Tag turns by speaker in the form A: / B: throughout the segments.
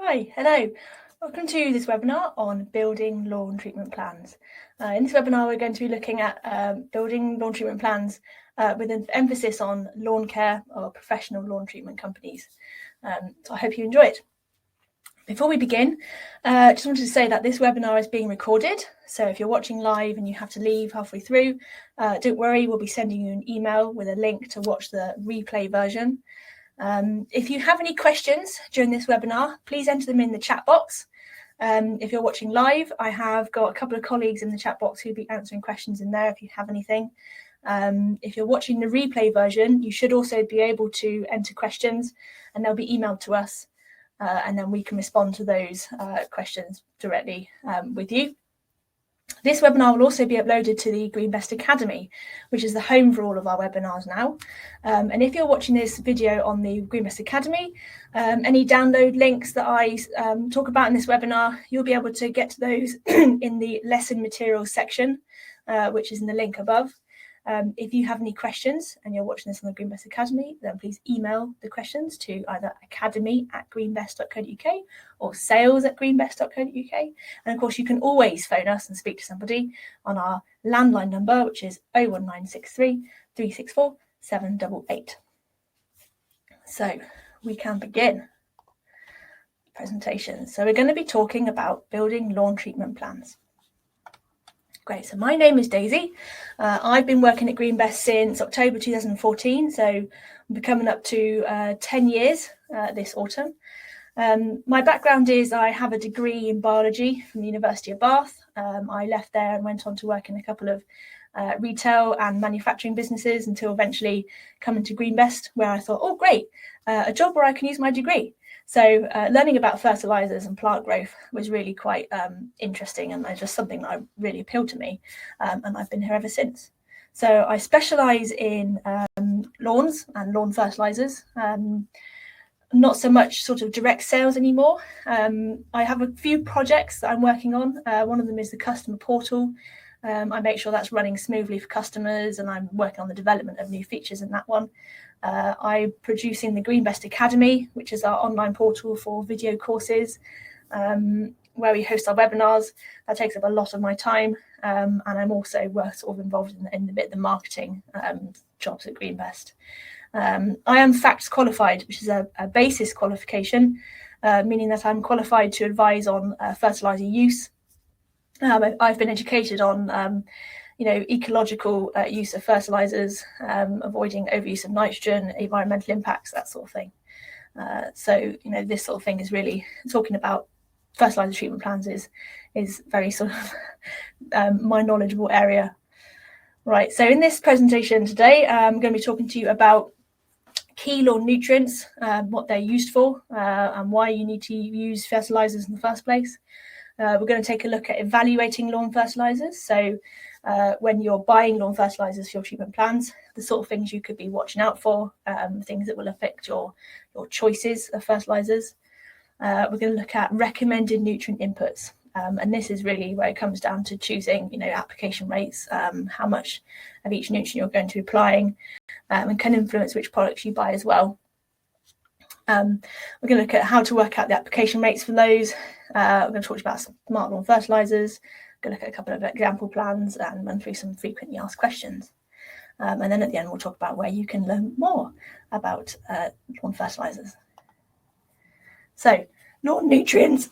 A: Hi, hello. Welcome to this webinar on building lawn treatment plans. In this webinar, we're going to be looking at building lawn treatment plans with an emphasis on lawn care or professional lawn treatment companies. So I hope you enjoy it. Before we begin, I just wanted to say that this webinar is being recorded. So if you're watching live and you have to leave halfway through, don't worry, we'll be sending you an email with a link to watch the replay version. If you have any questions during this webinar, please enter them in the chat box. If you're watching live, I have got a couple of colleagues in the chat box who'll be answering questions in there if you have anything. If you're watching the replay version, you should also be able to enter questions and they'll be emailed to us and then we can respond to those questions directly with you. This webinar will also be uploaded to the GreenBest Academy, which is the home for all of our webinars now. And if you're watching this video on the GreenBest Academy, any download links that I talk about in this webinar, you'll be able to get to those in the lesson materials section, which is in the link above. If you have any questions and you're watching this on the GreenBest Academy, then please email the questions to either academy@greenbest.co.uk or sales@greenbest.co.uk. And of course, you can always phone us and speak to somebody on our landline number, which is 01963 364 788. So we can begin the presentation. So we're going to be talking about building lawn treatment plans. Great, so my name is Daisy. I've been working at GreenBest since October 2014, so I'll be coming up to 10 years this autumn. My background is I have a degree in biology from the University of Bath. I left there and went on to work in a couple of retail and manufacturing businesses until eventually coming to GreenBest, where I thought, oh great, a job where I can use my degree. So learning about fertilisers and plant growth was really quite interesting and just something that really appealed to me, and I've been here ever since. So I specialise in lawns and lawn fertilisers, not so much sort of direct sales anymore. I have a few projects that I'm working on. One of them is the customer portal. I make sure that's running smoothly for customers, and I'm working on the development of new features in that one. I'm producing the GreenBest Academy, which is our online portal for video courses, where we host our webinars. That takes up a lot of my time, and I'm also sort of involved in the marketing jobs at GreenBest. I am FACTS qualified, which is a basis qualification, meaning that I'm qualified to advise on fertiliser use. I've been educated on ecological use of fertilisers, avoiding overuse of nitrogen, environmental impacts, that sort of thing. So this sort of thing is really talking about fertiliser treatment plans is very sort of my knowledgeable area. Right, so in this presentation today, I'm going to be talking to you about key lawn nutrients, what they're used for, and why you need to use fertilisers in the first place. We're going to take a look at evaluating lawn fertilisers. So when you're buying lawn fertilisers for your treatment plans, the sort of things you could be watching out for, things that will affect your choices of fertilisers. We're going to look at recommended nutrient inputs. And this is really where it comes down to choosing, application rates, how much of each nutrient you're going to be applying, and can influence which products you buy as well. We're going to look at how to work out the application rates for those. We're going to talk about smart lawn fertilisers. We're going to look at a couple of example plans and run through some frequently asked questions. And then at the end, we'll talk about where you can learn more about lawn fertilisers. So, lawn nutrients.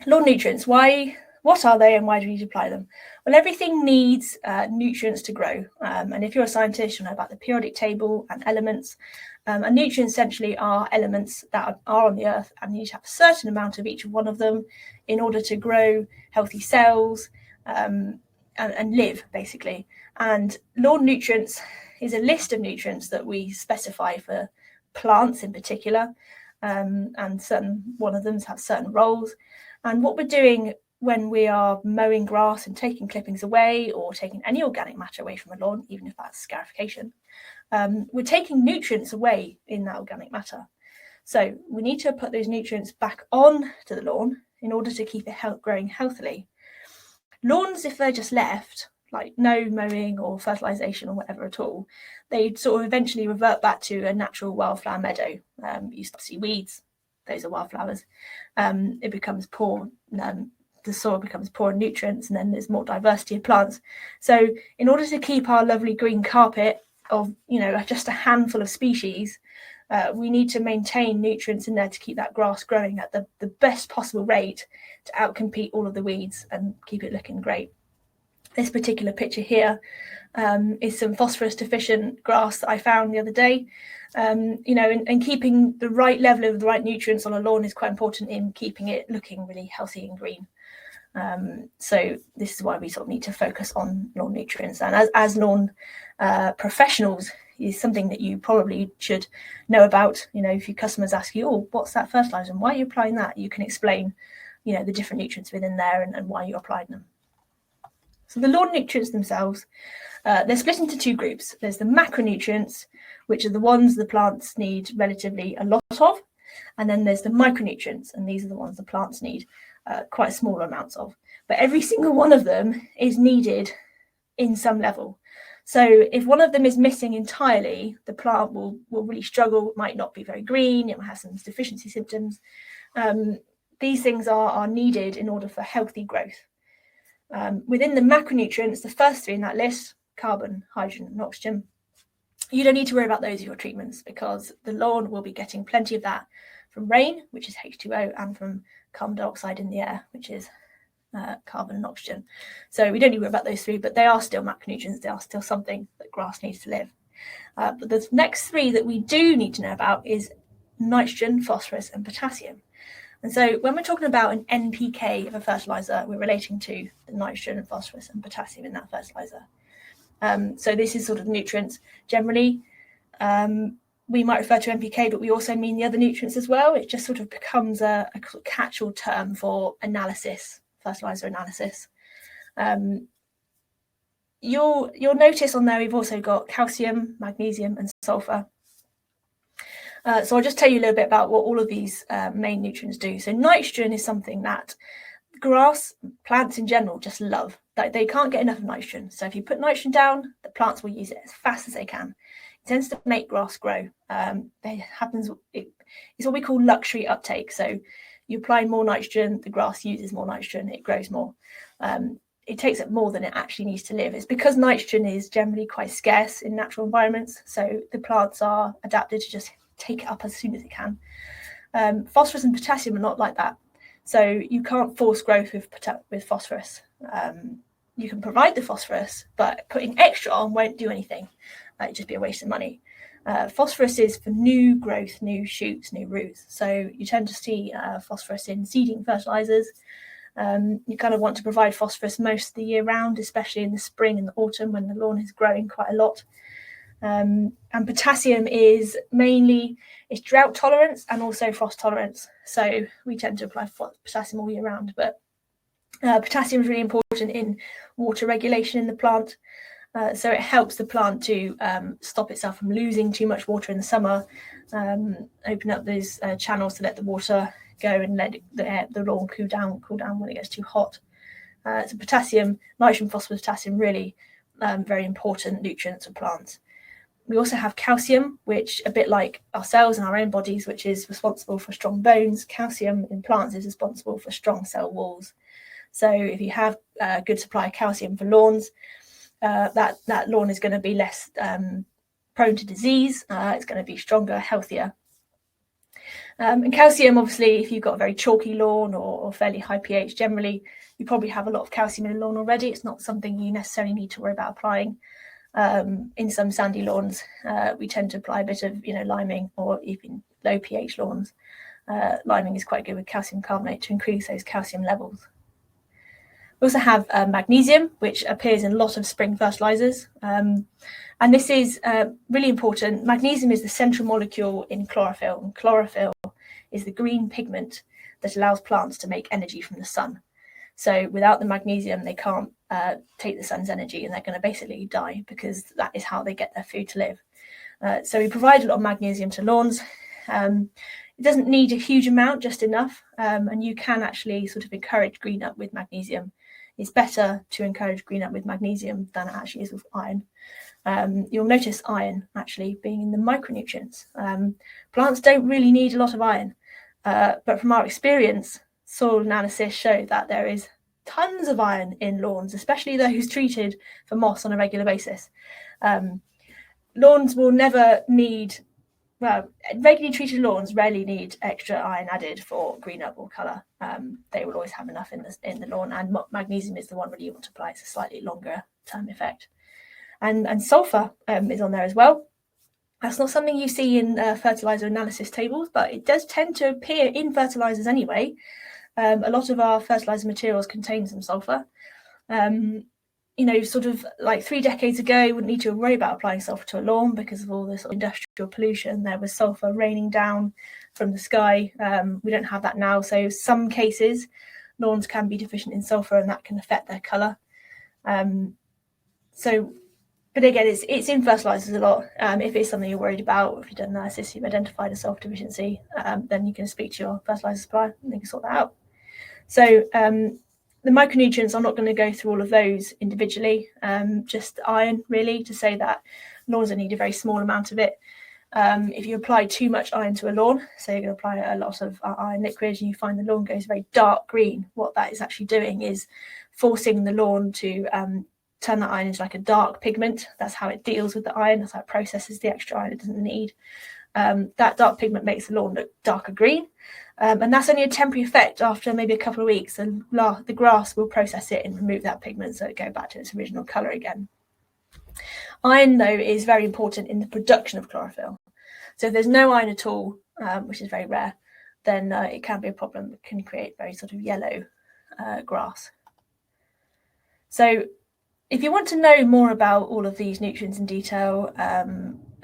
A: Lawn nutrients, what are they and why do we need to apply them? Well, everything needs nutrients to grow. And if you're a scientist, you'll know about the periodic table and elements. And nutrients essentially are elements that are on the earth, and you need to have a certain amount of each one of them in order to grow healthy cells and live, basically. And lawn nutrients is a list of nutrients that we specify for plants in particular, and one of them has certain roles. And what we're doing when we are mowing grass and taking clippings away or taking any organic matter away from a lawn, even if that's scarification, we're taking nutrients away in that organic matter. So we need to put those nutrients back on to the lawn in order to keep it growing healthily. Lawns, if they're just left, like no mowing or fertilisation or whatever at all, they sort of eventually revert back to a natural wildflower meadow. You start to see weeds, those are wildflowers, it becomes poor. The soil becomes poor in nutrients, and then there's more diversity of plants. So in order to keep our lovely green carpet of, just a handful of species, we need to maintain nutrients in there to keep that grass growing at the best possible rate to outcompete all of the weeds and keep it looking great. This particular picture here is some phosphorus deficient grass that I found the other day. And keeping the right level of the right nutrients on a lawn is quite important in keeping it looking really healthy and green. So this is why we sort of need to focus on lawn nutrients. And as lawn professionals, is something that you probably should know about. If your customers ask you, oh, what's that fertiliser and why are you applying that? You can explain, the different nutrients within there and why you're applying them. So the lawn nutrients themselves, they're split into two groups. There's the macronutrients, which are the ones the plants need relatively a lot of. And then there's the micronutrients, and these are the ones the plants need quite small amounts of. But every single one of them is needed in some level. So if one of them is missing entirely, the plant will really struggle. It might not be very green. It might have some deficiency symptoms. These things are needed in order for healthy growth. Within the macronutrients, the first three in that list, carbon, hydrogen, and oxygen, you don't need to worry about those in your treatments because the lawn will be getting plenty of that from rain, which is H2O, and from carbon dioxide in the air, which is carbon and oxygen. So we don't need to worry about those three, but they are still macronutrients. They are still something that grass needs to live. But the next three that we do need to know about is nitrogen, phosphorus, and potassium. And so when we're talking about an NPK of a fertiliser, we're relating to the nitrogen, phosphorus, and potassium in that fertiliser. So this is sort of nutrients. Generally, we might refer to NPK, but we also mean the other nutrients as well. It just sort of becomes a catch-all term for analysis, fertiliser analysis. You'll notice on there we've also got calcium, magnesium, and sulphur. So I'll just tell you a little bit about what all of these main nutrients do. So nitrogen is something that grass, plants in general, just love. They can't get enough of nitrogen. So if you put nitrogen down, the plants will use it as fast as they can. It tends to make grass grow. It's what we call luxury uptake. So you apply more nitrogen, the grass uses more nitrogen, it grows more. It takes up more than it actually needs to live. It's because nitrogen is generally quite scarce in natural environments. So the plants are adapted to just take it up as soon as it can. Phosphorus and potassium are not like that. So you can't force growth with phosphorus. You can provide the phosphorus, but putting extra on won't do anything. It'd just be a waste of money. Phosphorus is for new growth, new shoots, new roots. So you tend to see phosphorus in seeding fertilisers. You kind of want to provide phosphorus most of the year round, especially in the spring and the autumn when the lawn is growing quite a lot. And potassium is mainly drought tolerance and also frost tolerance. So we tend to apply potassium all year round, but potassium is really important in water regulation in the plant. So it helps the plant to stop itself from losing too much water in the summer, open up those channels to let the water go and let the lawn cool down when it gets too hot. So potassium, nitrogen, phosphorus, potassium, really very important nutrients for plants. We also have calcium, which a bit like ourselves and our own bodies, which is responsible for strong bones. Calcium in plants is responsible for strong cell walls. So if you have a good supply of calcium for lawns, that lawn is going to be less prone to disease. It's going to be stronger, healthier. And calcium, obviously, if you've got a very chalky lawn or fairly high pH, generally, you probably have a lot of calcium in the lawn already. It's not something you necessarily need to worry about applying. In some sandy lawns, we tend to apply a bit of liming, or even low pH lawns. Liming is quite good with calcium carbonate to increase those calcium levels. We also have magnesium, which appears in a lot of spring fertilisers. And this is really important. Magnesium is the central molecule in chlorophyll, and chlorophyll is the green pigment that allows plants to make energy from the sun. So without the magnesium, they can't take the sun's energy, and they're going to basically die because that is how they get their food to live. So we provide a lot of magnesium to lawns. It doesn't need a huge amount, just enough. And you can actually sort of encourage green up with magnesium. It's better to encourage green up with magnesium than it actually is with iron. You'll notice iron actually being in the micronutrients. Plants don't really need a lot of iron. But from our experience, soil analysis show that there is tons of iron in lawns, especially those treated for moss on a regular basis. Lawns will never need, well, regularly treated lawns rarely need extra iron added for green up or colour. They will always have enough in the lawn, and magnesium is the one really you want to apply. It's a slightly longer term effect. And sulphur is on there as well. That's not something you see in fertiliser analysis tables, but it does tend to appear in fertilisers anyway. A lot of our fertiliser materials contain some sulphur. Sort of like 3 decades ago, you wouldn't need to worry about applying sulphur to a lawn because of all this industrial pollution. There was sulphur raining down from the sky. We don't have that now. So some cases, lawns can be deficient in sulphur, and that can affect their colour. But again, it's in fertilisers a lot. If it's something you're worried about, if you've done analysis, you've identified a sulphur deficiency, then you can speak to your fertiliser supplier and they can sort that out. So the micronutrients, I'm not going to go through all of those individually, just iron really, to say that lawns need a very small amount of it. If you apply too much iron to a lawn, so you're going to apply a lot of iron liquid and you find the lawn goes very dark green, what that is actually doing is forcing the lawn to turn that iron into like a dark pigment. That's how it deals with the iron. That's how it processes the extra iron it doesn't need. That dark pigment makes the lawn look darker green. And that's only a temporary effect. After maybe a couple of weeks, the grass will process it and remove that pigment so it go back to its original colour again. Iron, though, is very important in the production of chlorophyll. So if there's no iron at all, which is very rare, then it can be a problem. It can create very sort of yellow grass. So if you want to know more about all of these nutrients in detail,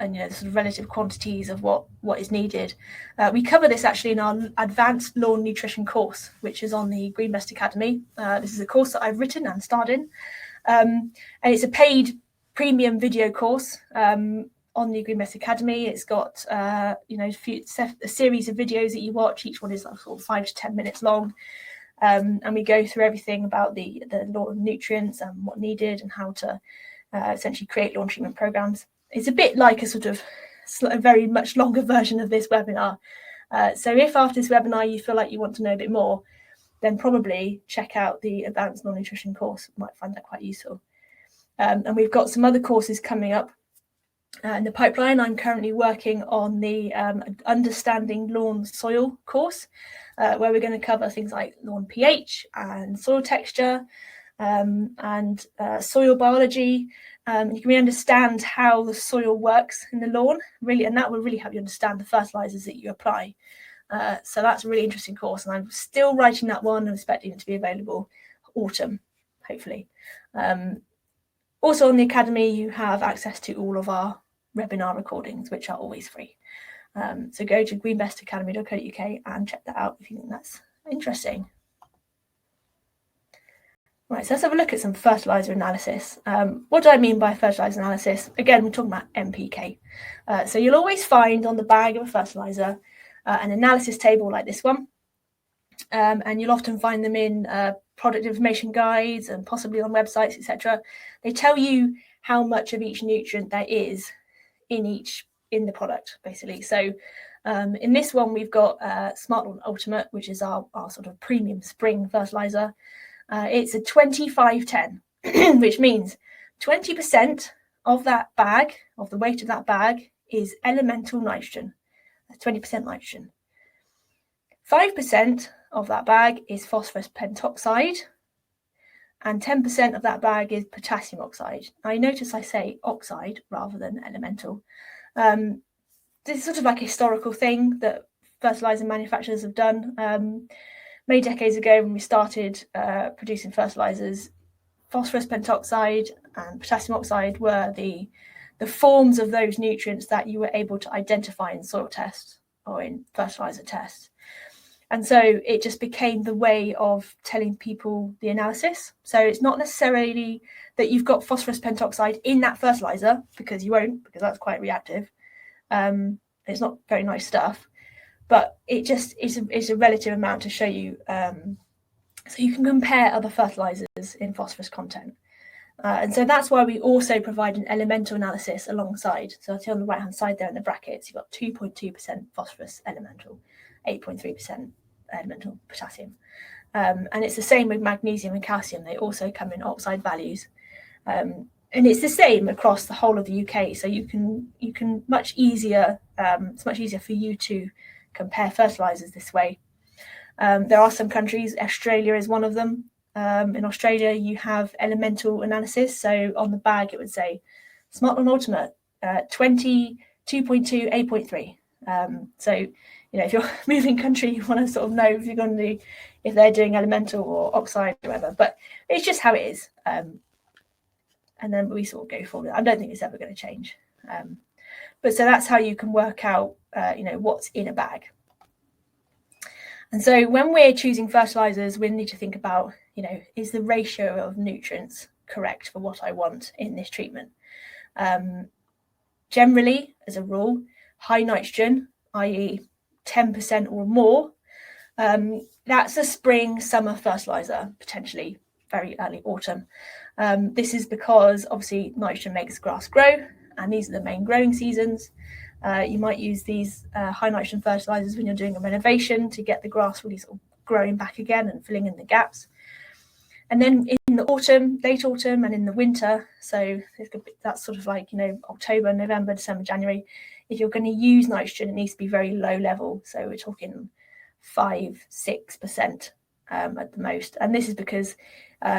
A: and the sort of relative quantities of what is needed, we cover this actually in our advanced lawn nutrition course, which is on the GreenBest Academy. This is a course that I've written and starred in, and it's a paid premium video course on the GreenBest Academy. It's got a series of videos that you watch. Each one is like sort of 5 to 10 minutes long. And we go through everything about the lawn nutrients and what needed and how to essentially create lawn treatment programs. It's a bit like a very much longer version of this webinar. So if after this webinar you feel like you want to know a bit more, then probably check out the Advanced Lawn Nutrition course. You might find that quite useful. And we've got some other courses coming up in the pipeline. I'm currently working on the Understanding Lawn Soil course, where we're going to cover things like lawn pH and soil texture and soil biology. You can really understand how the soil works in the lawn, really, and that will really help you understand the fertilizers that you apply. So that's a really interesting course, and I'm still writing that one and expecting it to be available autumn, hopefully. Also on the Academy, you have access to all of our webinar recordings, which are always free. So go to greenbestacademy.co.uk and check that out if you think that's interesting. Right, so let's have a look at some fertiliser analysis. What do I mean by fertiliser analysis? Again, we're talking about NPK. So you'll always find on the bag of a fertiliser an analysis table like this one. And you'll often find them in product information guides and possibly on websites, etc. They tell you how much of each nutrient there is in the product, basically. So in this one, we've got Smart Lawn Ultimate, which is our sort of premium spring fertiliser. It's a 25-10, which means 20% of that bag, of the weight of that bag, is elemental nitrogen. That's 20% nitrogen. 5% of that bag is phosphorus pentoxide, and 10% of that bag is potassium oxide. Now, you notice I say oxide rather than elemental. This is sort of like a historical thing that fertiliser manufacturers have done. Many decades ago, when we started producing fertilisers, phosphorus pentoxide and potassium oxide were the forms of those nutrients that you were able to identify in soil tests or in fertiliser tests. And so it just became the way of telling people the analysis. So it's not necessarily that you've got phosphorus pentoxide in that fertiliser, because you won't, because that's quite reactive. It's not very nice stuff, but it just is a relative amount to show you, so you can compare other fertilisers in phosphorus content. And so that's why we also provide an elemental analysis alongside. So I'll see on the right-hand side there in the brackets, you've got 2.2% phosphorus elemental, 8.3% elemental potassium. And it's the same with magnesium and calcium. They also come in oxide values. And it's the same across the whole of the UK. So you can much easier, it's much easier for you to compare fertilizers this way. There are some countries, Australia is one of them. In Australia, you have elemental analysis. So on the bag, it would say Smart Lawn Ultimate, 20, 2.2, 8.3. So, if you're moving country, you want to sort of know if you're going to do, if they're doing elemental or oxide or whatever. But it's just how it is. And then we sort of go forward. I don't think it's ever going to change. But so that's how you can work out, what's in a bag. And so when we're choosing fertilizers, we need to think about, is the ratio of nutrients correct for what I want in this treatment? Generally, as a rule, high nitrogen, i.e. 10% or more, that's a spring, summer fertilizer, potentially very early autumn. This is because obviously nitrogen makes grass grow, and these are the main growing seasons. You might use these high nitrogen fertilizers when you're doing a renovation to get the grass really sort of growing back again and filling in the gaps. And then in the autumn, late autumn, and in the winter, so that's sort of like, October, November, December, January, if you're going to use nitrogen, it needs to be very low level. So we're talking 5-6% at the most. And this is because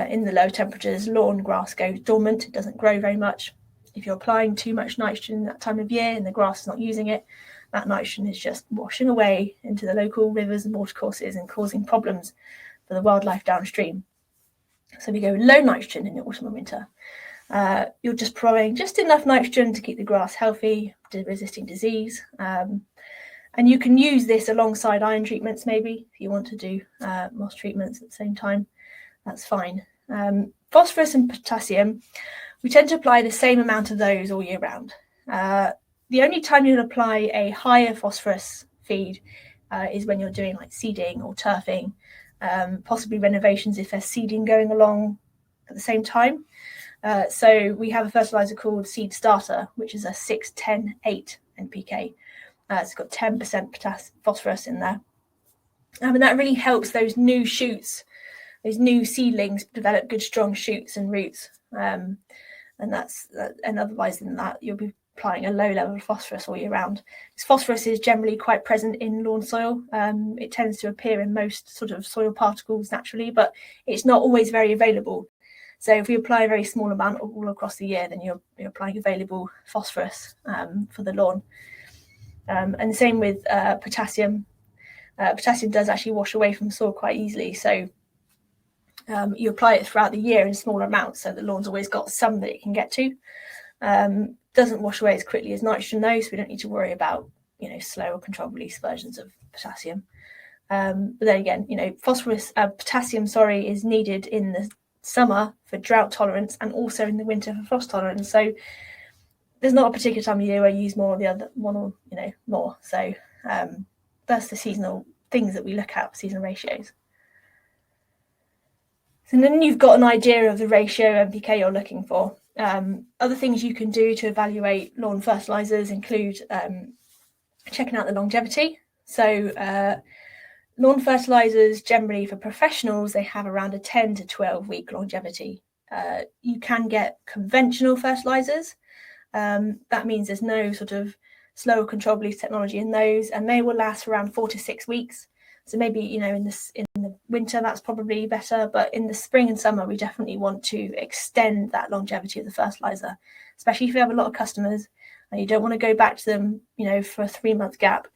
A: in the low temperatures, lawn grass goes dormant. It doesn't grow very much. If you're applying too much nitrogen that time of year and the grass is not using it, that nitrogen is just washing away into the local rivers and watercourses and causing problems for the wildlife downstream. So we go low nitrogen in the autumn and winter. You're just providing just enough nitrogen to keep the grass healthy, resisting disease. And you can use this alongside iron treatments maybe, if you want to do moss treatments at the same time. That's fine. Phosphorus and potassium, we tend to apply the same amount of those all year round. The only time you'll apply a higher phosphorus feed is when you're doing like seeding or turfing, possibly renovations if there's seeding going along at the same time. So we have a fertilizer called Seed Starter, which is a 6-10-8 NPK. It's got 10% phosphorus in there. And that really helps those new shoots, those new seedlings develop good, strong shoots and roots. And otherwise than that, you'll be applying a low level of phosphorus all year round. Because phosphorus is generally quite present in lawn soil. It tends to appear in most sort of soil particles naturally, but it's not always very available. So if we apply a very small amount all across the year, then you're applying available phosphorus for the lawn. And the same with potassium. Potassium does actually wash away from soil quite easily. So you apply it throughout the year in smaller amounts, so the lawn's always got some that it can get to. Doesn't wash away as quickly as nitrogen though, so we don't need to worry about slow or controlled release versions of potassium. But then again, potassium, is needed in the summer for drought tolerance and also in the winter for frost tolerance. So there's not a particular time of year where you use more or the other one or more. So that's the seasonal things that we look at, seasonal ratios. And then you've got an idea of the ratio NPK you're looking for. Other things you can do to evaluate lawn fertilizers include checking out the longevity. So lawn fertilizers, generally for professionals, they have around a 10 to 12 week longevity. You can get conventional fertilizers. That means there's no sort of slow control release technology in those, and they will last for around 4 to 6 weeks. So maybe, in the winter, that's probably better. But in the spring and summer, we definitely want to extend that longevity of the fertilizer, especially if you have a lot of customers and you don't want to go back to them, for a 3-month gap.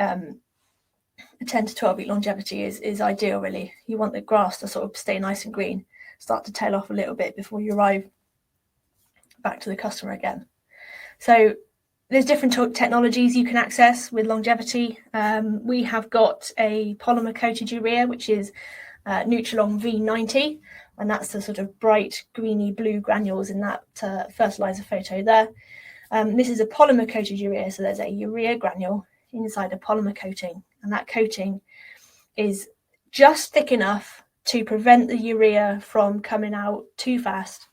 A: A 10 to 12 week longevity is ideal, really. You want the grass to sort of stay nice and green, start to tail off a little bit before you arrive back to the customer again. So there's different technologies you can access with longevity. We have got a polymer coated urea, which is Nutrilon V90, and that's the sort of bright greeny blue granules in that fertilizer photo there. This is a polymer coated urea, so there's a urea granule inside a polymer coating, and that coating is just thick enough to prevent the urea from coming out too fast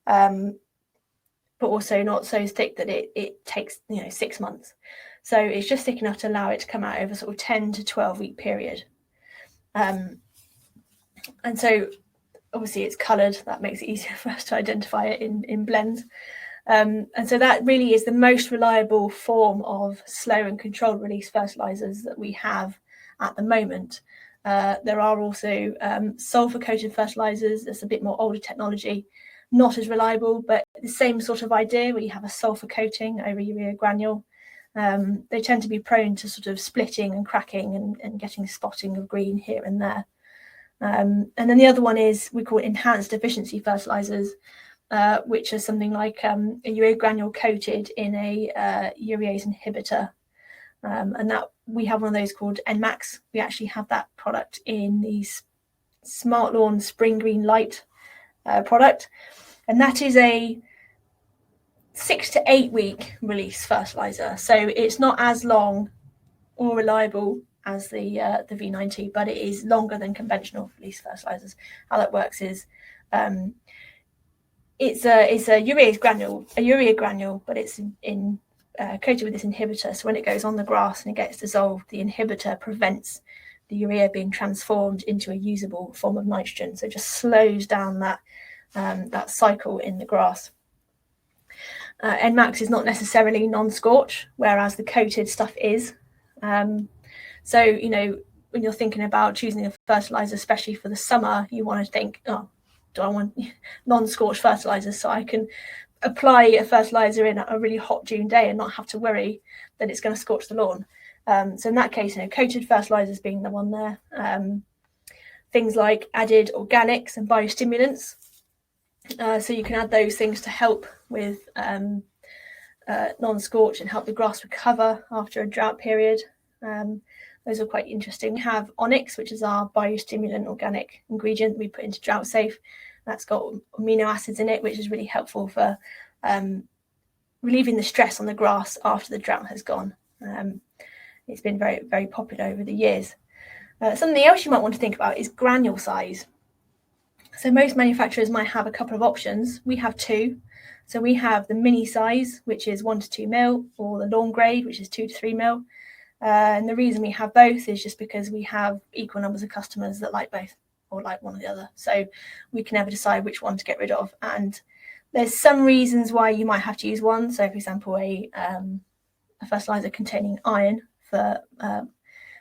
A: but also not so thick that it takes 6 months. So it's just thick enough to allow it to come out over sort of 10 to 12 week period. And so obviously it's coloured, that makes it easier for us to identify it in blends. And so that really is the most reliable form of slow and controlled release fertilisers that we have at the moment. There are also sulphur coated fertilisers. That's a bit more older technology, not as reliable, but the same sort of idea where you have a sulphur coating over urea granule. They tend to be prone to sort of splitting and cracking and getting spotting of green here and there. And then the other one is, we call it enhanced efficiency fertilisers, which is something like a urea granule coated in a urease inhibitor. And that we have one of those called NMAX. We actually have that product in the Smart Lawn Spring Green Light product. And that is a 6 to 8 week release fertiliser. So it's not as long or reliable as the V90, but it is longer than conventional release fertilisers. How that works is it's a urea granule, but it's coated with this inhibitor. So when it goes on the grass and it gets dissolved, the inhibitor prevents the urea being transformed into a usable form of nitrogen. So it just slows down that cycle in the grass. NMAX is not necessarily non-scorch, whereas the coated stuff is. So, when you're thinking about choosing a fertiliser, especially for the summer, you want to think, oh, do I want non-scorch fertilisers so I can apply a fertiliser in a really hot June day and not have to worry that it's going to scorch the lawn? So in that case, coated fertilisers being the one there. Things like added organics and biostimulants. So you can add those things to help with non-scorch and help the grass recover after a drought period. Those are quite interesting. We have Onyx, which is our biostimulant organic ingredient we put into drought safe. That's got amino acids in it, which is really helpful for relieving the stress on the grass after the drought has gone. It's been very, very popular over the years. Something else you might want to think about is granule size. So most manufacturers might have a couple of options. We have two. So we have the mini size, which is 1 to 2 mil, or the lawn grade, which is 2 to 3 mil. And the reason we have both is just because we have equal numbers of customers that like both or like one or the other. So we can never decide which one to get rid of. And there's some reasons why you might have to use one. So, for example, a fertiliser containing iron for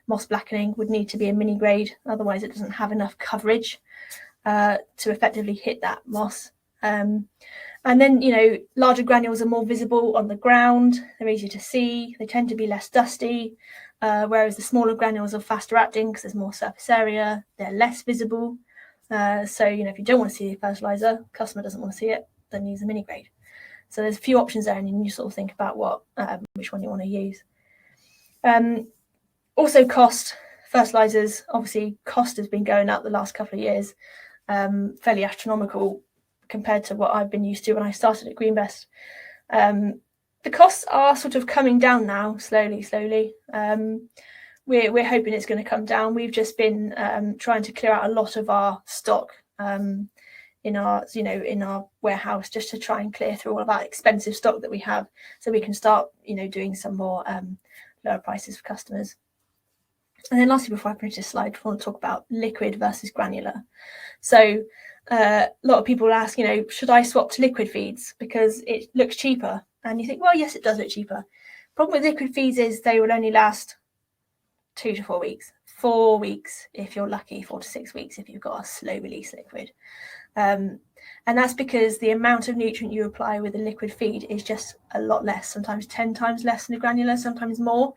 A: moss blackening would need to be a mini grade. Otherwise, it doesn't have enough coverage to effectively hit that moss. And then, larger granules are more visible on the ground. They're easier to see. They tend to be less dusty, whereas the smaller granules are faster acting because there's more surface area. They're less visible. So, if you don't want to see the fertiliser, customer doesn't want to see it, then use a mini grade. So there's a few options there, and you sort of think about which one you want to use. Also, cost. Fertilisers, obviously, cost has been going up the last couple of years, fairly astronomical compared to what I've been used to when I started at GreenBest. The costs are sort of coming down now, slowly. We're hoping it's going to come down. We've just been trying to clear out a lot of our stock in our warehouse, just to try and clear through all of that expensive stock that we have, so we can start doing some more lower prices for customers. And then lastly, before I finish this slide, I want to talk about liquid versus granular. So a lot of people ask, should I swap to liquid feeds because it looks cheaper? And you think, well, yes, it does look cheaper. Problem with liquid feeds is they will only last 2 to 4 weeks. 4 weeks if you're lucky, 4 to 6 weeks if you've got a slow release liquid. And that's because the amount of nutrient you apply with a liquid feed is just a lot less, sometimes 10 times less than a granular, sometimes more.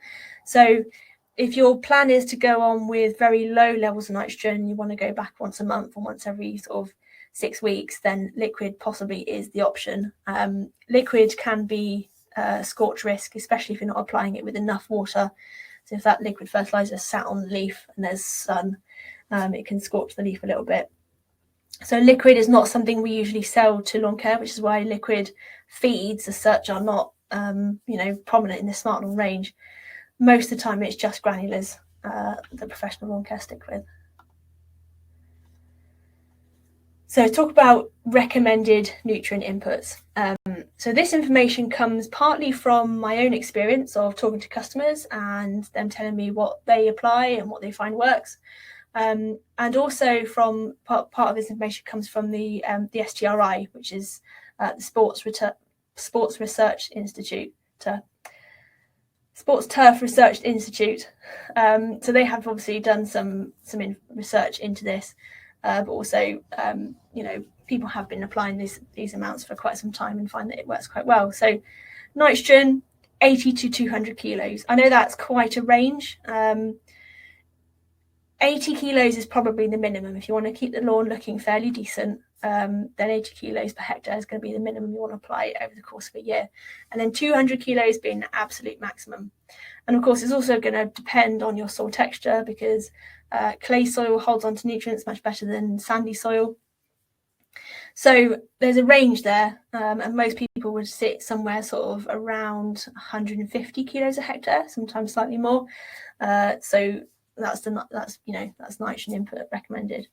A: So if your plan is to go on with very low levels of nitrogen, you want to go back once a month or once every sort of 6 weeks, then liquid possibly is the option. Liquid can be scorch risk, especially if you're not applying it with enough water. So if that liquid fertiliser sat on the leaf and there's sun, it can scorch the leaf a little bit. So liquid is not something we usually sell to lawn care, which is why liquid feeds as such are not prominent in the Smart Lawn range. Most of the time it's just granulars that professional lawn care stick with. So talk about recommended nutrient inputs. So this information comes partly from my own experience of talking to customers and them telling me what they apply and what they find works. And also from part of this information comes from the STRI, which is the Sports Research Institute, Sports Turf Research Institute. So they have obviously done some research into this. But also, people have been applying these amounts for quite some time and find that it works quite well. So nitrogen, 80 to 200 kilos. I know that's quite a range. 80 kilos is probably the minimum. If you want to keep the lawn looking fairly decent, then 80 kilos per hectare is going to be the minimum you want to apply over the course of a year. And then 200 kilos being the absolute maximum. And of course, it's also going to depend on your soil texture, because clay soil holds on to nutrients much better than sandy soil. So there's a range there, and most people would sit somewhere sort of around 150 kilos a hectare, sometimes slightly more. So that's nitrogen input recommended.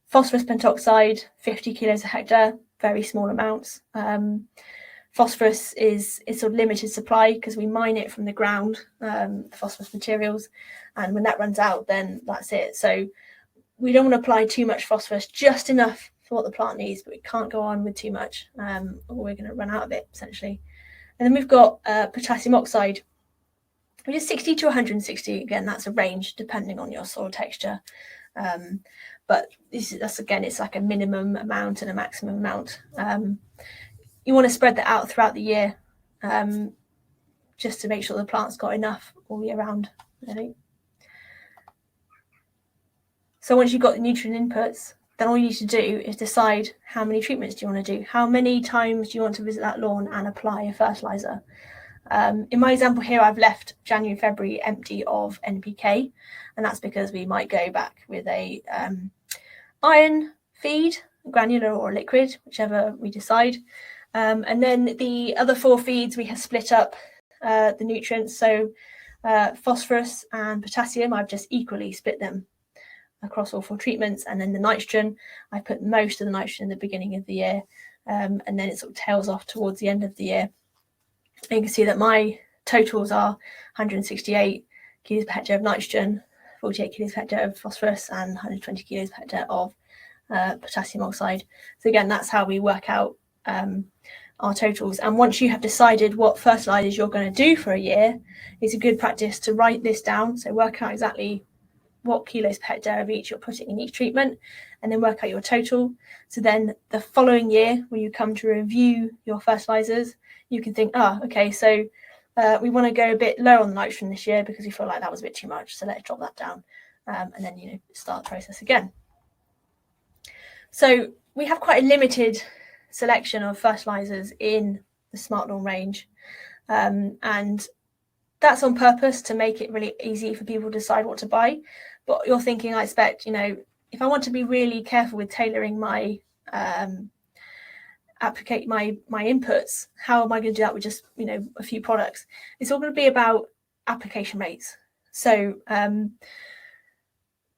A: Phosphorus pentoxide, 50 kilos a hectare, very small amounts. Phosphorus is sort of limited supply because we mine it from the ground, phosphorus materials, and when that runs out, then that's it. So we don't want to apply too much phosphorus, just enough for what the plant needs, but we can't go on with too much, or we're going to run out of it essentially. And then we've got potassium oxide, which is 60 to 160. Again, that's a range depending on your soil texture. But that's again, it's like a minimum amount and a maximum amount. You want to spread that out throughout the year, just to make sure the plant's got enough all year round, I think. So once you've got the nutrient inputs, then all you need to do is decide how many treatments do you want to do, how many times do you want to visit that lawn and apply a fertiliser. In my example here, I've left January and February empty of NPK, and that's because we might go back with a iron feed, granular or liquid, whichever we decide. And then the other 4 feeds, we have split up the nutrients. So phosphorus and potassium, I've just equally split them across all 4 treatments. And then the nitrogen, I put most of the nitrogen in the beginning of the year, and then it sort of tails off towards the end of the year. And you can see that my totals are 168 kilos per hectare of nitrogen, 48 kilos per hectare of phosphorus, and 120 kilos per hectare of potassium oxide. So again, that's how we work out our totals. And once you have decided what fertilizers you're going to do for a year, it's a good practice to write this down. So work out exactly what kilos per hectare of each you're putting in each treatment, and then work out your total. So then the following year, when you come to review your fertilizers, you can think, okay, so we want to go a bit low on the nitrogen this year because we feel like that was a bit too much, so let's drop that down, and then start the process again. So we have quite a limited selection of fertilizers in the Smart Lawn range, and that's on purpose to make it really easy for people to decide what to buy. But you're thinking, I expect, if I want to be really careful with tailoring my my inputs, how am I going to do that with just a few products? It's all going to be about application rates. So the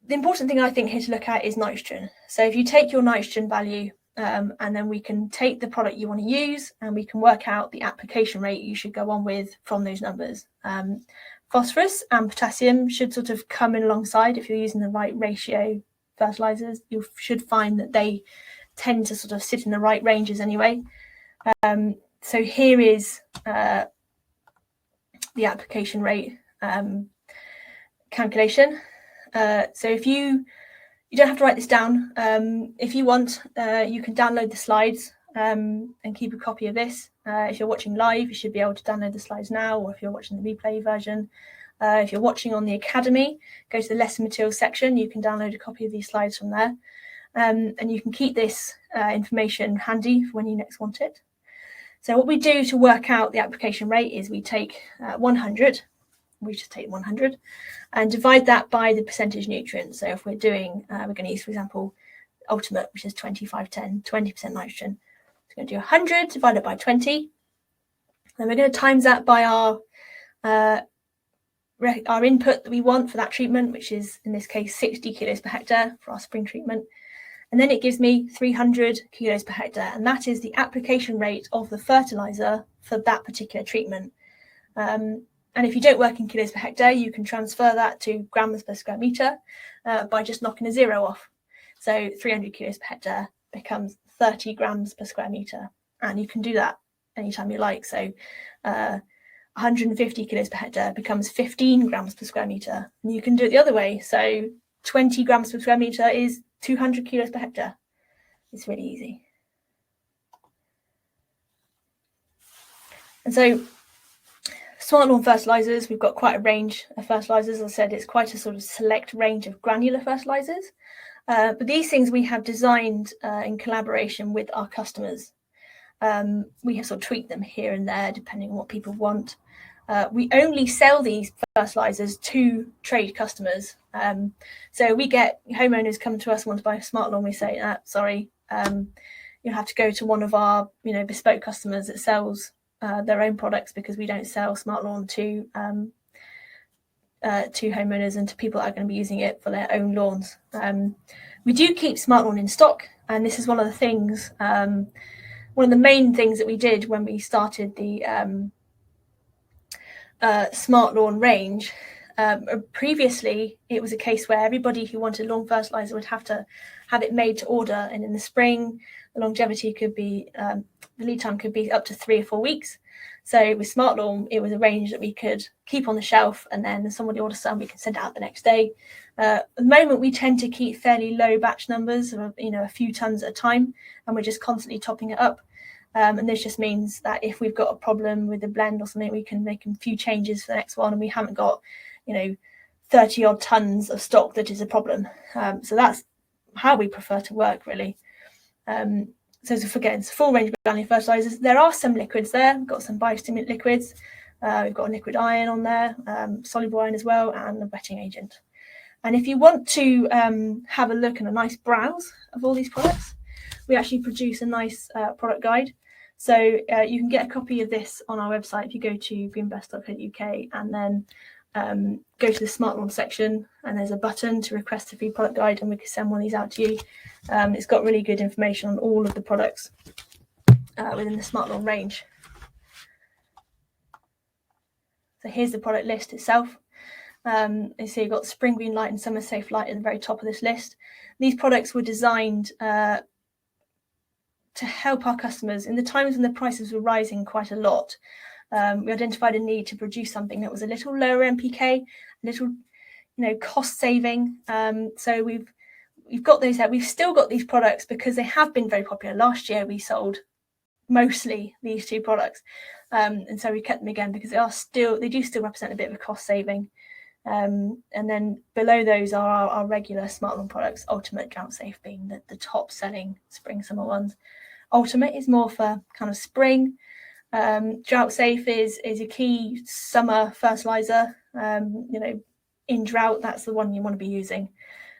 A: important thing I think here to look at is nitrogen. So if you take your nitrogen value, and then we can take the product you want to use, and we can work out the application rate you should go on with from those numbers. Phosphorus and potassium should sort of come in alongside. If you're using the right ratio fertilizers, you should find that they tend to sort of sit in the right ranges anyway. So here is the application rate calculation. So if you don't have to write this down. If you want, you can download the slides and keep a copy of this. If you're watching live, you should be able to download the slides now, or if you're watching the replay version. If you're watching on the Academy, go to the lesson materials section. You can download a copy of these slides from there. And you can keep this information handy for when you next want it. So what we do to work out the application rate is we take 100. We just take 100 and divide that by the percentage nutrients. So if we're doing, we're going to use, for example, Ultimate, which is 25-10, 20% nitrogen. So we're going to do 100 divided by 20. Then we're going to times that by our input that we want for that treatment, which is in this case 60 kilos per hectare for our spring treatment. And then it gives me 300 kilos per hectare, and that is the application rate of the fertiliser for that particular treatment. And if you don't work in kilos per hectare, you can transfer that to grams per square metre by just knocking a 0 off. So 300 kilos per hectare becomes 30 grams per square metre, and you can do that anytime you like. So 150 kilos per hectare becomes 15 grams per square metre, and you can do it the other way. So 20 grams per square metre is 200 kilos per hectare. It's really easy. And so smart lawn fertilisers, we've got quite a range of fertilisers. As I said, it's quite a sort of select range of granular fertilisers. But these things we have designed in collaboration with our customers. We have sort of tweaked them here and there depending on what people want. We only sell these fertilisers to trade customers. So we get homeowners come to us and want to buy a smart lawn. We say, sorry, you'll have to go to one of our bespoke customers that sells their own products, because we don't sell smart lawn to homeowners and to people that are going to be using it for their own lawns. We do keep smart lawn in stock, and this is one of the things, one of the main things that we did when we started the smart lawn range. Previously, it was a case where everybody who wanted lawn fertiliser would have to have it made to order, and in the spring, the longevity could be, the lead time could be up to 3 or 4 weeks. So with smart lawn, it was arranged that we could keep on the shelf, and then if somebody orders some, we can send it out the next day. At the moment, we tend to keep fairly low batch numbers, of, a few tons at a time, and we're just constantly topping it up. And this just means that if we've got a problem with the blend or something, we can make a few changes for the next one, and we haven't got 30 odd tons of stock that is a problem. So that's how we prefer to work, really. So again, it's a full range of granular fertilisers. There are some liquids there. We've got some biostimulant liquids. We've got a liquid iron on there, soluble iron as well, and a wetting agent. And if you want to have a look and a nice browse of all these products, we actually produce a nice product guide. So you can get a copy of this on our website if you go to GreenBest.co.uk and then go to the smart lawn section, and there's a button to request a free product guide, and we can send one of these out to you. It's got really good information on all of the products within the smart lawn range. So here's the product list itself. You see you've got Spring Green Light and Summer Safe Light at the very top of this list. These products were designed to help our customers in the times when the prices were rising quite a lot. We identified a need to produce something that was a little lower NPK, a little, cost saving. So we've got those there. We've still got these products because they have been very popular. Last year we sold mostly these two products, and so we kept them again because they do still represent a bit of a cost saving. And then below those are our regular smart lawn products. Ultimate Drought Safe being the top selling spring summer ones. Ultimate is more for kind of spring. Drought Safe is a key summer fertiliser. In drought, that's the one you want to be using.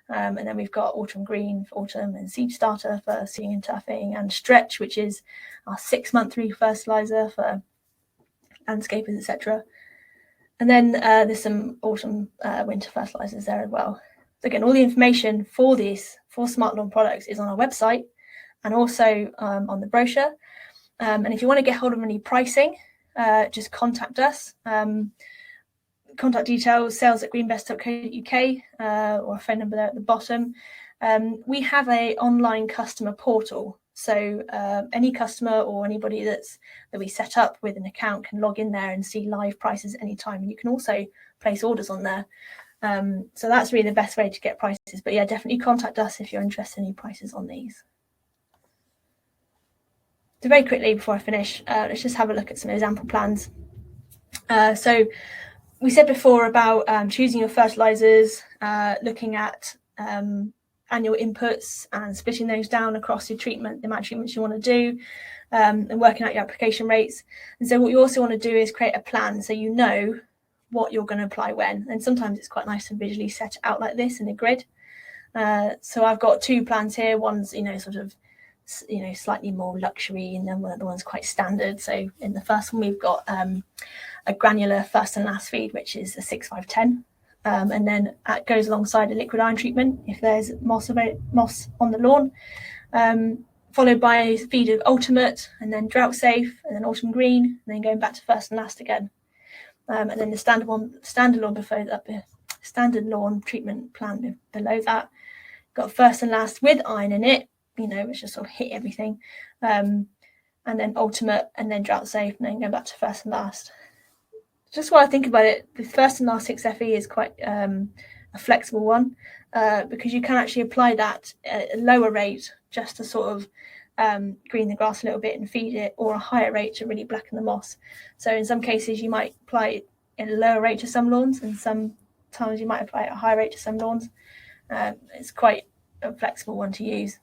A: And then we've got Autumn Green for autumn, and Seed Starter for seeding and turfing, and Stretch, which is our 6-monthly fertiliser for landscapers, etc. And then there's some autumn winter fertilisers there as well. So again, all the information for smart lawn products is on our website and also on the brochure. And if you want to get hold of any pricing, just contact us. Contact details, sales@greenbest.co.uk, or a phone number there at the bottom. We have an online customer portal. So any customer or anybody that we set up with an account can log in there and see live prices anytime. And you can also place orders on there. So that's really the best way to get prices. But yeah, definitely contact us if you're interested in any prices on these. So very quickly before I finish, let's just have a look at some example plans. So we said before about choosing your fertilisers, looking at annual inputs and splitting those down across your treatment, the amount of treatments you want to do, and working out your application rates. And so what you also want to do is create a plan so you know what you're going to apply when. And sometimes it's quite nice to visually set it out like this in a grid. So I've got 2 plans here. One's, slightly more luxury, and then one of the one's quite standard. So in the first one, we've got a granular first and last feed, which is a 6-5-10. and then that goes alongside a liquid iron treatment if there's moss on the lawn, followed by a feed of ultimate, and then drought safe, and then autumn green, and then going back to first and last again. And then the standard lawn treatment plan below that. Got first and last with iron in it, which just sort of hit everything. And then ultimate, and then drought safe, and then go back to first and last. Just while I think about it, the first and last 6FE is quite a flexible one, because you can actually apply that at a lower rate just to sort of green the grass a little bit and feed it, or a higher rate to really blacken the moss. So in some cases you might apply it at a lower rate to some lawns, and sometimes you might apply it at a higher rate to some lawns. It's quite a flexible one to use.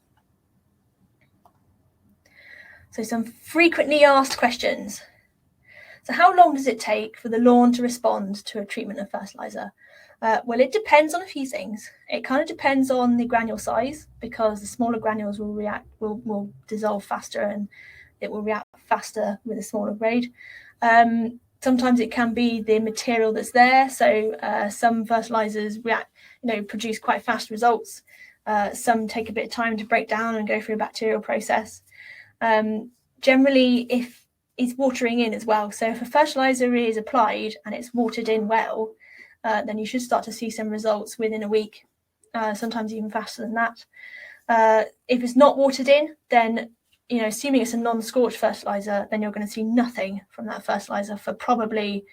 A: So some frequently asked questions. So how long does it take for the lawn to respond to a treatment of fertiliser? Well, it depends on a few things. It kind of depends on the granule size, because the smaller granules will dissolve faster, and it will react faster with a smaller grade. Sometimes it can be the material that's there. So some fertilisers produce quite fast results. Some take a bit of time to break down and go through a bacterial process. Generally, if it's watering in as well. So if a fertiliser is applied and it's watered in well, then you should start to see some results within a week, sometimes even faster than that. If it's not watered in, then, assuming it's a non-scorched fertiliser, then you're going to see nothing from that fertiliser for probably,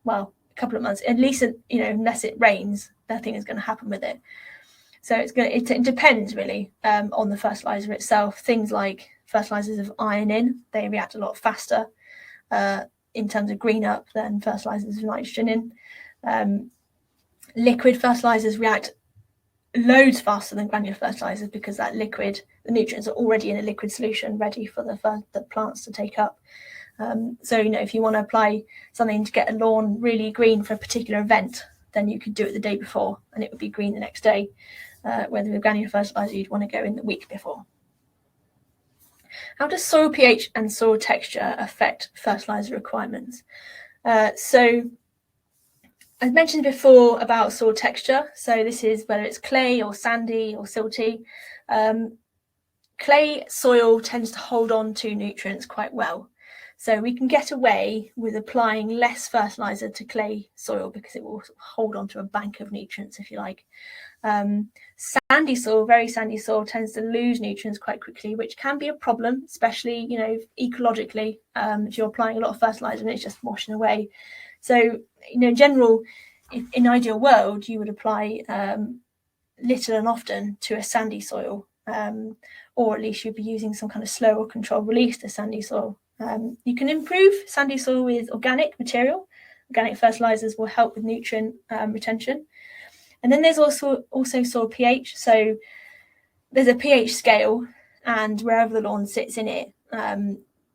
A: a couple of months, at least, unless it rains, nothing is going to happen with it. So it depends really on the fertiliser itself. Things like fertilisers of iron in, they react a lot faster in terms of green up than fertilisers of nitrogen in. Liquid fertilisers react loads faster than granular fertilisers, because that liquid, the nutrients are already in a liquid solution ready for the plants to take up. So if you want to apply something to get a lawn really green for a particular event, then you could do it the day before and it would be green the next day. Whether with granular fertiliser, you'd want to go in the week before. How does soil pH and soil texture affect fertiliser requirements? So I mentioned before about soil texture. So this is whether it's clay or sandy or silty. Clay soil tends to hold on to nutrients quite well. So we can get away with applying less fertiliser to clay soil because it will hold on to a bank of nutrients, if you like. Sandy soil, very sandy soil, tends to lose nutrients quite quickly, which can be a problem, especially, ecologically, if you're applying a lot of fertiliser and it's just washing away. So, in general, in an ideal world, you would apply little and often to a sandy soil, or at least you'd be using some kind of slow or controlled release to sandy soil. You can improve sandy soil with organic material. Organic fertilisers will help with nutrient retention. And then there's also soil pH. So there's a pH scale, and wherever the lawn sits in it,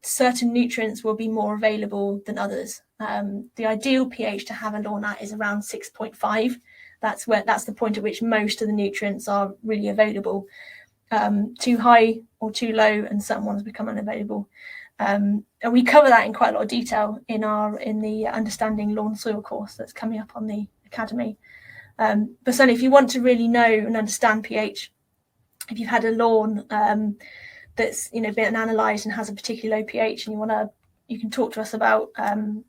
A: certain nutrients will be more available than others. The ideal pH to have a lawn at is around 6.5. That's the point at which most of the nutrients are really available. Too high or too low, and some ones become unavailable. And we cover that in quite a lot of detail in the Understanding Lawn Soil course that's coming up on the Academy. But certainly, if you want to really know and understand pH, if you've had a lawn that's been analysed and has a particular low pH, and you can talk to us about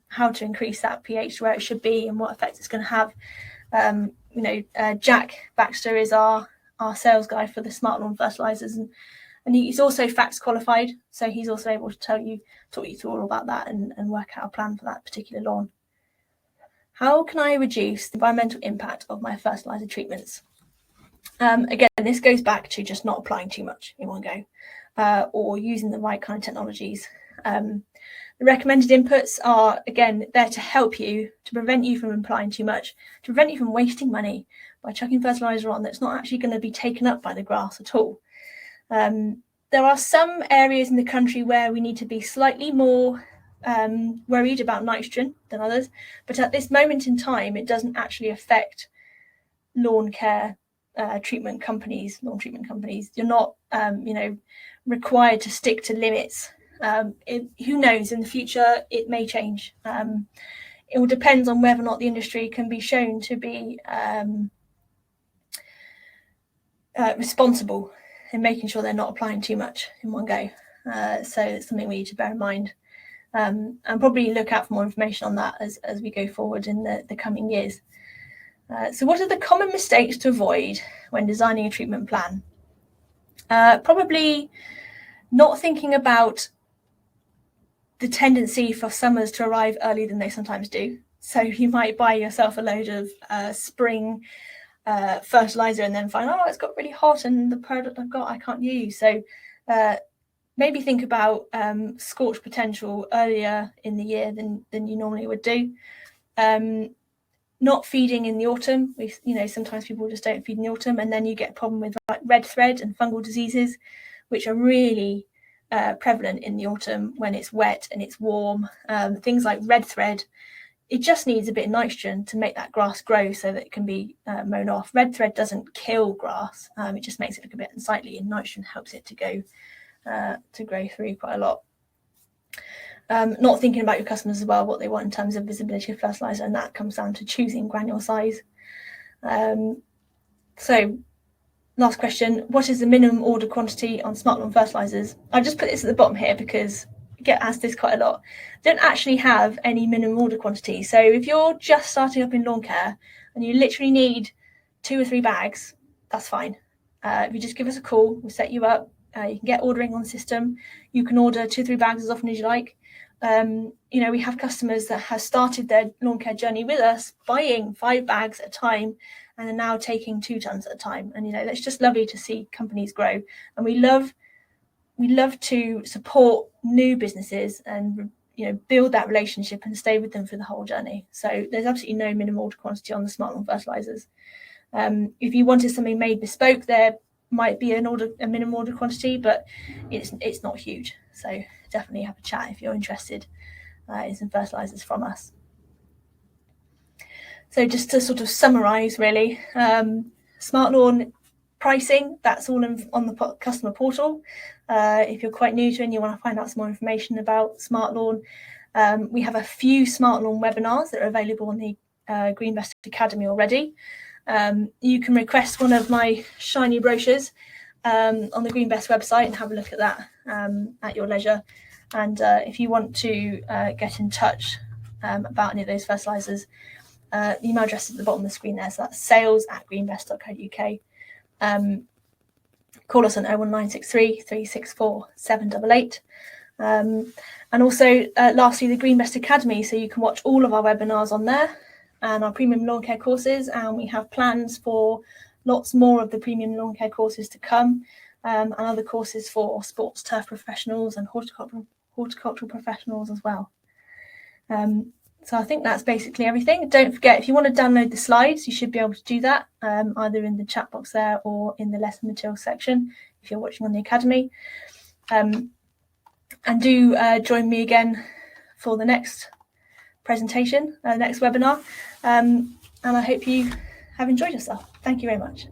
A: how to increase that pH to where it should be and what effect it's going to have. Jack Baxter is our sales guy for the Smart Lawn fertilisers, and he's also FACTS qualified, so he's also able to talk you through all about that and work out a plan for that particular lawn. How can I reduce the environmental impact of my fertiliser treatments? Again, this goes back to just not applying too much in one go, or using the right kind of technologies. The recommended inputs are, again, there to help you, to prevent you from applying too much, to prevent you from wasting money by chucking fertiliser on that's not actually going to be taken up by the grass at all. There are some areas in the country where we need to be slightly more worried about nitrogen than others, but at this moment in time, it doesn't actually affect lawn care treatment companies. You're not, required to stick to limits. Who knows? In the future, it may change. it will depend on whether or not the industry can be shown to be responsible in making sure they're not applying too much in one go. So it's something we need to bear in mind, and probably look out for more information on that as we go forward in the coming years. So what are the common mistakes to avoid when designing a treatment plan? Probably not thinking about the tendency for summers to arrive earlier than they sometimes do. So you might buy yourself a load of spring fertiliser and then find, oh, it's got really hot and the product I've got I can't use. So maybe think about scorch potential earlier in the year than you normally would do. Not feeding in the autumn. Sometimes people just don't feed in the autumn, and then you get a problem with like red thread and fungal diseases, which are really prevalent in the autumn when it's wet and it's warm. Things like red thread, it just needs a bit of nitrogen to make that grass grow so that it can be mown off. Red thread doesn't kill grass, it just makes it look a bit unsightly, and nitrogen helps it to grow through quite a lot. Not thinking about your customers as well, what they want in terms of visibility of fertiliser, and that comes down to choosing granule size. So last question, what is the minimum order quantity on smart lawn fertilisers? I just put this at the bottom here because I get asked this quite a lot. Don't actually have any minimum order quantity. So if you're just starting up in lawn care and you literally need 2 or 3 bags, that's fine. If you just give us a call, we'll set you up. You can get ordering on the system. You can order 2 or 3 bags as often as you like. We have customers that have started their lawn care journey with us buying 5 bags at a time and are now taking 2 tons at a time. And that's just lovely to see companies grow. And we love to support new businesses and build that relationship and stay with them for the whole journey. So there's absolutely no minimum order quantity on the smart lawn fertilizers. If you wanted something made bespoke, there might be a minimum order quantity, but it's not huge. So definitely have a chat if you're interested in some fertilizers from us. So just to sort of summarize, really, smart lawn pricing, that's all on the customer portal. If you're quite new to it and you want to find out some more information about smart lawn, we have a few smart lawn webinars that are available on the GreenBest Academy already. You can request one of my shiny brochures on the GreenBest website and have a look at that at your leisure. And if you want to get in touch about any of those fertilizers, the email address is at the bottom of the screen there. So that's sales@greenbest.co.uk. Call us on 01963 364 788. And also, lastly, the GreenBest Academy. So you can watch all of our webinars on there and our premium lawn care courses. And we have plans for lots more of the premium lawn care courses to come, and other courses for sports turf professionals and horticultural professionals as well. So I think that's basically everything. Don't forget, if you want to download the slides, you should be able to do that either in the chat box there or in the lesson materials section if you're watching on the Academy. And do join me again for the next presentation, next webinar. And I hope you have enjoyed yourself. Thank you very much.